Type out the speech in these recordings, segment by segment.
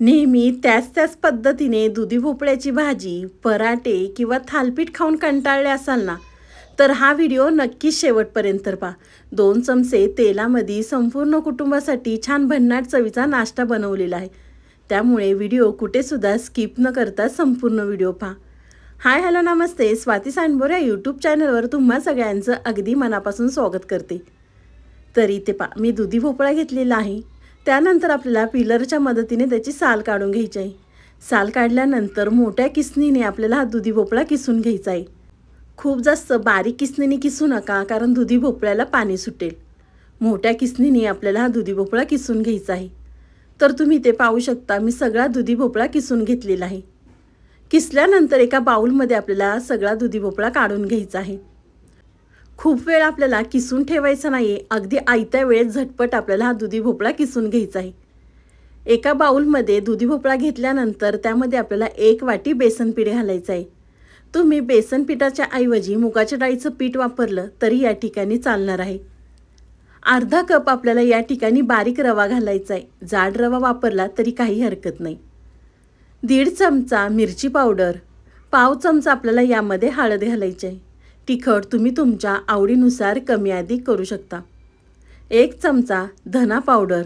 नेहमी त्याच पद्धतीने दुधी भोपळ्याची भाजी, पराठे किंवा थालपीठ खाऊन कंटाळले असाल ना, तर हा व्हिडिओ नक्कीच शेवटपर्यंत पहा. 2 चमचे तेलामध्ये संपूर्ण कुटुंबासाठी छान भन्नाट चवीचा नाश्ता बनवलेला आहे. त्यामुळे व्हिडिओ कुठेसुद्धा स्किप न करता संपूर्ण व्हिडिओ पहा. हाय हॅलो नमस्ते, स्वाती सांडबोर या यूट्यूब चॅनलवर तुम्हा सगळ्यांचं अगदी मनापासून स्वागत करते. तर इथे पहा, मी दुधी भोपळा घेतलेला आहे. त्यानंतर आपल्याला पिलरच्या मदतीने त्याची साल काढून घ्यायची आहे. साल काढल्यानंतर मोठ्या किसणीने आपल्याला हा दुधी भोपळा किसून घ्यायचा आहे. खूप जास्त बारीक किसणीने किसू नका, कारण दुधी भोपळ्याला पाणी सुटेल. मोठ्या किसणीने आपल्याला हा दुधी भोपळा किसून घ्यायचा आहे. तर तुम्ही ते पाहू शकता, मी सगळा दुधी भोपळा किसून घेतलेला आहे. किसल्यानंतर एका बाउलमध्ये आपल्याला सगळा दुधी भोपळा काढून घ्यायचा आहे. खूप वेळ आपल्याला किसून ठेवायचा नाही आहे. अगदी आयत्या वेळेत झटपट आपल्याला हा दुधी भोपळा किसून घ्यायचा आहे. एका बाउलमध्ये दुधी भोपळा घेतल्यानंतर त्यामध्ये आपल्याला 1 वाटी बेसन पीठ घालायचं आहे. तुम्ही बेसन पिठाच्या ऐवजी मुगाच्या डाळीचं पीठ वापरलं तरी या ठिकाणी चालणार आहे. अर्धा कप आपल्याला या ठिकाणी बारीक रवा घालायचा आहे. जाड रवा वापरला तरी काही हरकत नाही. 1.5 चमचा मिरची पावडर, पाव चमचा आपल्याला यामध्ये हळद घालायची आहे. तिखट तुम्ही तुमच्या आवडीनुसार कमी अधिक करू शकता. 1 चमचा धना पावडर,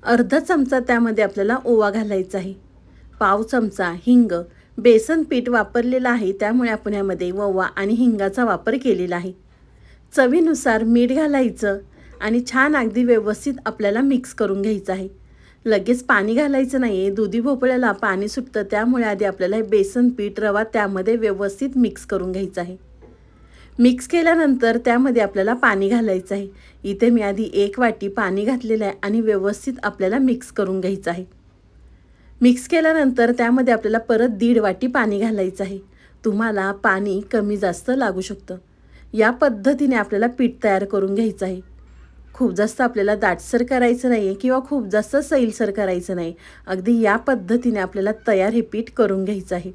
अर्धा चमचा त्यामध्ये आपल्याला ओवा घालायचा आहे. पाव चमचा हिंग. बेसन पीठ वापरलेलं आहे, त्यामुळे आपण यामध्ये ओवा आणि हिंगाचा वापर केलेला आहे. चवीनुसार मीठ घालायचं आणि छान अगदी व्यवस्थित आपल्याला मिक्स करून घ्यायचं आहे. लगेच पाणी घालायचं नाही आहे. दुधी भोपळ्याला पाणी सुटतं, त्यामुळे आधी आपल्याला हे बेसन पीठ, रवा त्यामध्ये व्यवस्थित मिक्स करून घ्यायचं आहे. मिक्स केल्यानंतर त्यामध्ये आपल्याला पाणी घालायचं आहे. इथे मी आधी 1 वाटी पाणी घातलेलं आहे आणि व्यवस्थित आपल्याला मिक्स करून घ्यायचं आहे. मिक्स केल्यानंतर त्यामध्ये आपल्याला परत 1.5 वाटी पाणी घालायचं आहे. तुम्हाला पाणी कमी जास्त लागू शकतं. या पद्धतीने आपल्याला पीठ तयार करून घ्यायचं आहे. खूप जास्त आपल्याला दाटसर करायचं नाही आहे किंवा खूप जास्त सैलसर करायचं नाही. अगदी या पद्धतीने आपल्याला तयार हे पीठ करून घ्यायचं आहे.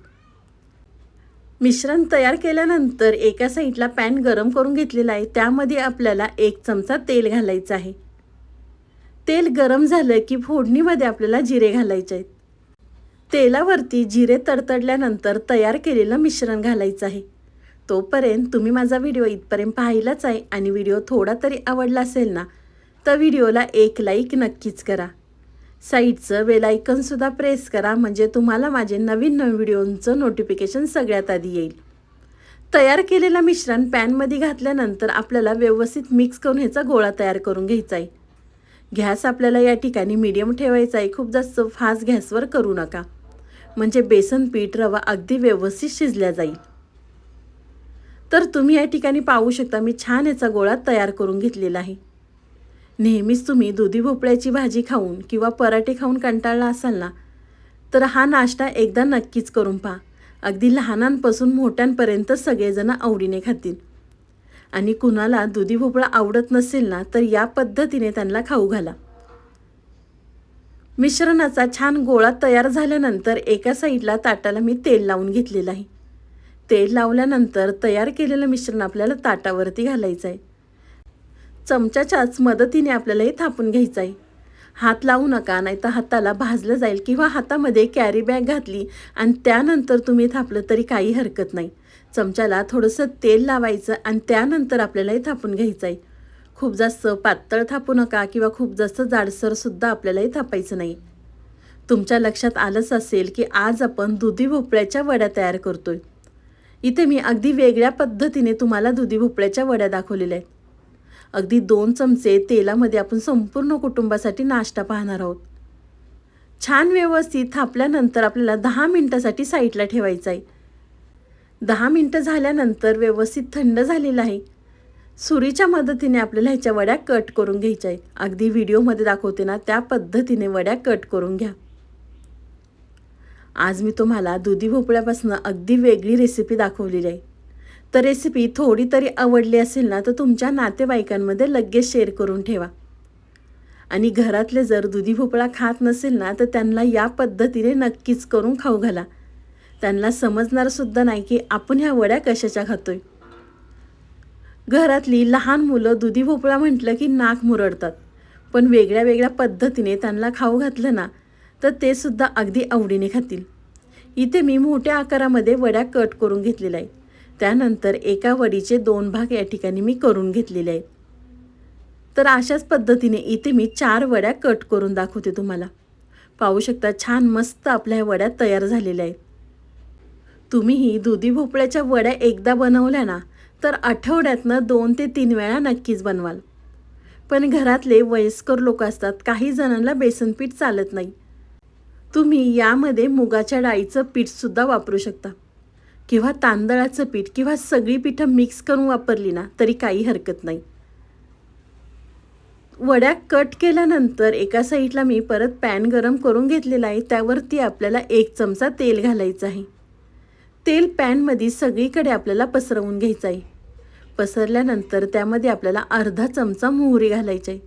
मिश्रण तयार केल्यानंतर एका साईडला पॅन गरम करून घेतलेला आहे. त्यामध्ये आपल्याला 1 चमचा तेल घालायचं आहे. तेल गरम झालं की फोडणीमध्ये आपल्याला जिरे घालायचे आहेत. तेलावरती जिरे तडतडल्यानंतर तयार केलेलं मिश्रण घालायचं आहे. तोपर्यंत तुम्ही माझा व्हिडिओ इथपर्यंत पाहिलाच आहे आणि व्हिडिओ थोडा तरी आवडला असेल ना, तर व्हिडिओला 1 लाईक नक्कीच करा. साईडचं बेल आयकॉनसुद्धा प्रेस करा, म्हणजे तुम्हाला माझे नवीन व्हिडिओंचं नोटिफिकेशन सगळ्यात आधी येईल. तयार केलेलं मिश्रण पॅनमध्ये घातल्यानंतर आपल्याला व्यवस्थित मिक्स करून ह्याचा गोळा तयार करून घ्यायचा आहे. गॅस आपल्याला या ठिकाणी मीडियम ठेवायचा आहे. खूप जास्त फास्ट गॅसवर करू नका, म्हणजे बेसन पीठ, रवा अगदी व्यवस्थित शिजल्या जाईल. तर तुम्ही या ठिकाणी पाहू शकता, मी छान याचा गोळा तयार करून घेतलेला आहे. नेहमीच तुम्ही दुधी भोपळ्याची भाजी खाऊन किंवा पराठे खाऊन कंटाळला असाल ना, तर हा नाश्ता एकदा नक्कीच करून पहा. अगदी लहानांपासून मोठ्यांपर्यंत सगळेजण आवडीने खातील. आणि कुणाला दुधी भोपळा आवडत नसेल ना, तर या पद्धतीने त्यांना खाऊ घाला. मिश्रणाचा छान गोळा तयार झाल्यानंतर एका साईडला ताटाला मी तेल लावून घेतलेलं आहे. तेल लावल्यानंतर तयार केलेलं मिश्रण आपल्याला ताटावरती घालायचं आहे. चमच्याच्याच मदतीने आपल्याला हे थापून घ्यायचं आहे. हात लावू नका, नाहीतर हाताला भाजलं जाईल, किंवा हातामध्ये कॅरी बॅग घातली आणि त्यानंतर तुम्ही थापलं तरी काही हरकत नाही. चमच्याला थोडंसं तेल लावायचं आणि त्यानंतर आपल्याला हे थापून घ्यायचं आहे. खूप जास्त पातळ थापू नका किंवा खूप जास्त जाडसरसुद्धा आपल्याला हे थापायचं नाही. तुमच्या लक्षात आलंच असेल की आज आपण दुधी भोपळ्याच्या वड्या तयार करतोय. इथे मी अगदी वेगळ्या पद्धतीने तुम्हाला दुधी भोपळ्याच्या वड्या दाखवलेल्या आहेत. अगदी 2 चमचे तेलामध्ये आपण संपूर्ण कुटुंबासाठी नाश्ता पाहणार आहोत. छान व्यवस्थित थापल्यानंतर आपल्याला 10 मिनिटासाठी साईडला ठेवायचं आहे. 10 मिनिटं झाल्यानंतर व्यवस्थित थंड झालेलं आहे. सुरीच्या मदतीने आपल्याला ह्याच्या वड्या कट करून घ्यायच्या आहेत. अगदी व्हिडिओमध्ये दाखवते ना, त्या पद्धतीने वड्या कट करून घ्या. आज मी तुम्हाला दुधी भोपळ्यापासून अगदी वेगळी रेसिपी दाखवलेली आहे. तर रेसिपी थोडी तरी आवडली असेल ना, तर तुमच्या नातेवाईकांमध्ये लगेच शेअर करून ठेवा. आणि घरातले जर दुधी भोपळा खात नसेल ना, तर त्यांना या पद्धतीने नक्कीच करून खाऊ घाला. त्यांना समजणारसुद्धा नाही की आपण ह्या वड्या कशाच्या खातोय. घरातली लहान मुलं दुधी भोपळा म्हटलं की नाक मुरडतात, पण वेगळ्या वेगळ्या पद्धतीने त्यांना खाऊ घातलं ना, तर ते सुद्धा अगदी आवडीने खातील. इथे मी मोठ्या आकारामध्ये वड्या कट करून घेतलेल्या आहेत. त्यानंतर एका वडीचे 2 भाग या ठिकाणी मी करून घेतलेले आहेत. तर अशाच पद्धतीने इथे मी 4 वड्या कट करून दाखवते तुम्हाला. पाहू शकता छान मस्त आपल्या वड्या तयार झालेल्या आहेत. तुम्हीही दुधी भोपळ्याच्या वड्या एकदा बनवल्या ना तर आठवड्यातनं 2 ते 3 वेळा नक्कीच बनवाल. पण घरातले वयस्कर लोक असतात, काही जणांना बेसन पीठ चालत नाही. तुम्ही यामध्ये मुगाच्या डाळीचं पीठसुद्धा वापरू शकता किंवा तांदळाचं पीठ किंवा सगळी पिठं मिक्स करून वापरली ना तरी काही हरकत नाही. वड्या कट केल्यानंतर एका साईडला मी परत पॅन गरम करून घेतलेला आहे. त्यावरती आपल्याला 1 चमचा तेल घालायचं आहे. तेल पॅनमध्ये सगळीकडे आपल्याला पसरवून घ्यायचं आहे. पसरल्यानंतर त्यामध्ये आपल्याला अर्धा चमचा मोहरी घालायची आहे.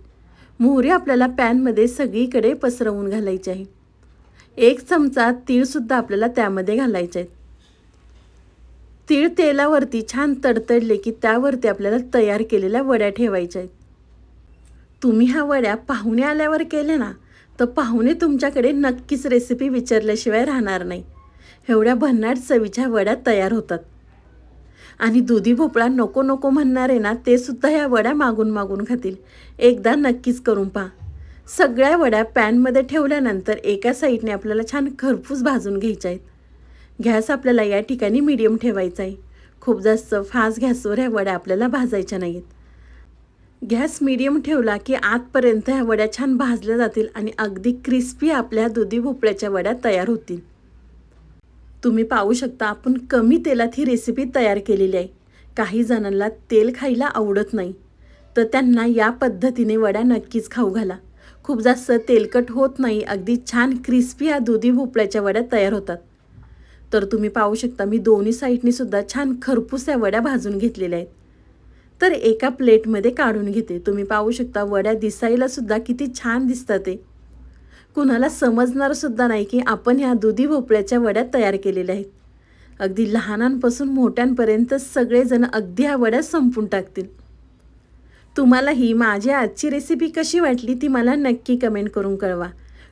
मोहरी आपल्याला पॅनमध्ये सगळीकडे पसरवून घालायची आहे. 1 चमचा तीळसुद्धा आपल्याला त्यामध्ये घालायचे आहेत. तीळ तेलावरती छान तडतडले की त्यावरती आपल्याला तयार केलेल्या वड्या ठेवायच्या आहेत. तुम्ही ह्या वड्या पाहुणे आल्यावर केल्या ना तर पाहुणे तुमच्याकडे नक्कीच रेसिपी विचारल्याशिवाय राहणार नाही. एवढ्या भन्नाट चवीच्या वड्या तयार होतात. आणि दुधी भोपळा नको नको म्हणणारे ना ते सुद्धा ह्या वड्या मागून मागून खातील. एकदा नक्कीच करून पहा. सगळ्या वड्या पॅनमध्ये ठेवल्यानंतर एका साईडने आपल्याला छान खरपूस भाजून घ्यायच्या आहेत. गॅस आपल्याला या ठिकाणी मीडियम ठेवायचा आहे. खूप जास्त फास्ट गॅसवर ह्या वड्या आपल्याला भाजायच्या नाहीत. गॅस मीडियम ठेवला की आतपर्यंत ह्या वड्या छान भाजल्या जातील आणि अगदी क्रिस्पी आपल्या दुधी भोपळ्याच्या वड्या तयार होतील. तुम्ही पाहू शकता आपण कमी तेलात ही रेसिपी तयार केलेली आहे. काही जणांना तेल खायला आवडत नाही तर त्यांना या पद्धतीने वड्या नक्कीच खाऊ घाला. खूप जास्त तेलकट होत नाही, अगदी छान क्रिस्पी या दुधी भोपळ्याच्या वड्या तयार होतात. तर तुम्ही पाहू शकता मी दोन्ही साईडनी सुद्धा छान खरपूस या वड्या भाजून घेतलेल्या आहेत. तर एका प्लेटमध्ये काढून घेते. तुम्ही पाहू शकता वड्या दिसायला सुद्धा किती छान दिसतात. ते कुणाला समजणार सुद्धा नाही की आपण ह्या दुधी भोपळ्याच्या वड्या तयार केलेल्या आहेत. अगदी लहानांपासून मोठ्यांपर्यंत सगळेजण अगदी ह्या वड्या संपून टाकतील. तुम्हाला ही माझी आजची रेसिपी कशी वाटली ती मला नक्की कमेंट करून कळवा.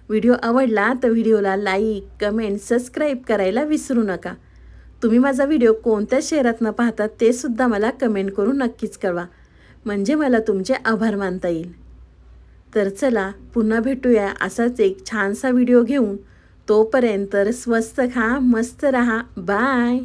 व्हिडिओ आवडला तर व्हिडिओला लाईक, कमेंट, सबस्क्राईब करायला विसरू नका. तुम्ही माझा व्हिडिओ कोणत्या शहरातनं पाहतात ते सुद्धा मला कमेंट करून नक्कीच कळवा, म्हणजे मला तुमचे आभार मानता येईल. तर चला पुन्हा भेटूया असाच एक छानसा व्हिडिओ घेऊन. तोपर्यंत स्वस्त खा, मस्त रहा. बाय.